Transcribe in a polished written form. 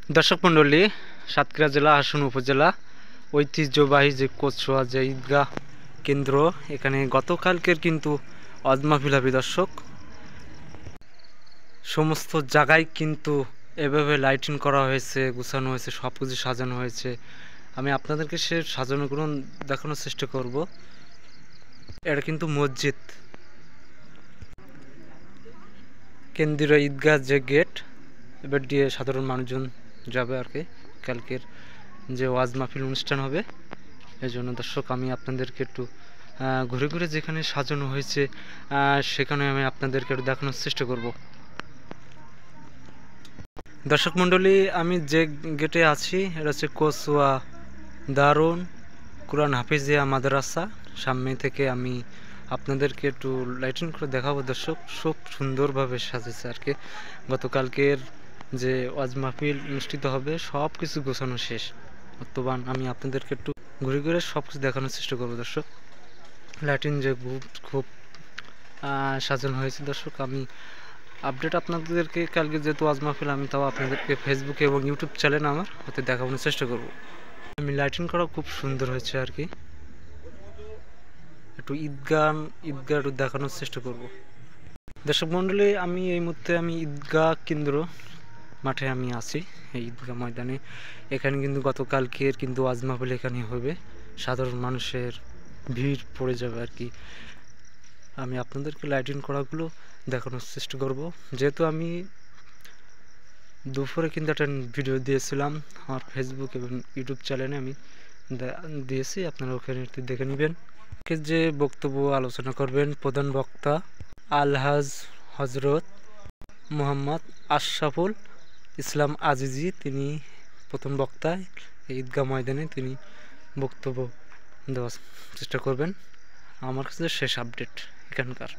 দর্শক মণ্ডলী, সাতক্ষীরা জেলা হাসন উপজেলা ঐতিহ্যবাহী যে কচুয়া যে ঈদগাহ কেন্দ্র, এখানে গতকালকের কিন্তু অজমাভিলাভি দর্শক সমস্ত জায়গায় কিন্তু এভাবে লাইটিং করা হয়েছে, গুছানো হয়েছে, সব কিছু সাজানো হয়েছে। আমি আপনাদেরকে সে সাজানোগুলো দেখানোর চেষ্টা করব। এটা কিন্তু মসজিদ, কেন্দ্রীয় ঈদগাহ যে গেট, এবার দিয়ে সাধারণ মানুষজন যাবে আর কি। কালকের যে ওয়াজ মাহফিল অনুষ্ঠান হবে, এই জন্য দর্শক আমি আপনাদেরকে একটু ঘুরে ঘুরে যেখানে সাজানো হয়েছে সেখানে আমি আপনাদেরকে একটু দেখানোর চেষ্টা করব। দর্শক মণ্ডলী, আমি যে গেটে আছি এটা হচ্ছে কচুয়া দারুন কুরআন হাফিজিয়া মাদ্রাসা। সামনে থেকে আমি আপনাদেরকে একটু লাইটিং করে দেখাবো দর্শক। খুব সুন্দরভাবে সাজেছে আর কি। গতকালকের যে ওয়াজ মাহফিল অনুষ্ঠিত হবে সব কিছু গোছানো শেষ। বর্তমান আমি আপনাদেরকে একটু ঘুরে ঘুরে সব কিছু দেখানোর চেষ্টা করবো দর্শক। লাইটিং যে খুব সাজানো হয়েছে দর্শক। আমি আপডেট আপনাদেরকে কালকে যেহেতু ওয়াজ মাহফিল, আমি তাও আপনাদেরকে ফেসবুকে এবং ইউটিউব চ্যানেল আমার হতে দেখানোর চেষ্টা করব। আমি লাইটিং করা খুব সুন্দর হয়েছে আর কি। একটু ঈদগাহ একটু দেখানোর চেষ্টা করব। দর্শক মণ্ডলী, আমি এই মুহূর্তে আমি ঈদগাহ কেন্দ্র মাঠে আমি আছি, এই ঈদগাহ ময়দানে। এখানে কিন্তু গতকালকের কিন্তু ওয়াজ মাহফিল এখানে হবে, সাধারণ মানুষের ভিড় পড়ে যাবে আর কি। আমি আপনাদেরকে লাইটিং করাগুলো দেখানোর চেষ্টা করব। যেহেতু আমি দুপুরে কিন্তু একটা ভিডিও দিয়েছিলাম আমার ফেসবুক এবং ইউটিউব চ্যানেলে, আমি দিয়েছি, আপনারা ওখানে একটু দেখে নেবেন। যে বক্তব্য আলোচনা করবেন প্রধান বক্তা আলহাজ হজরত মোহাম্মদ আশরাফুল ইসলাম আজিজি, তিনি প্রথম বক্তা। ঈদগাহ ময়দানে তিনি বক্তব্য দেওয়ার চেষ্টা করবেন। আমার কাছে শেষ আপডেট এখানকার।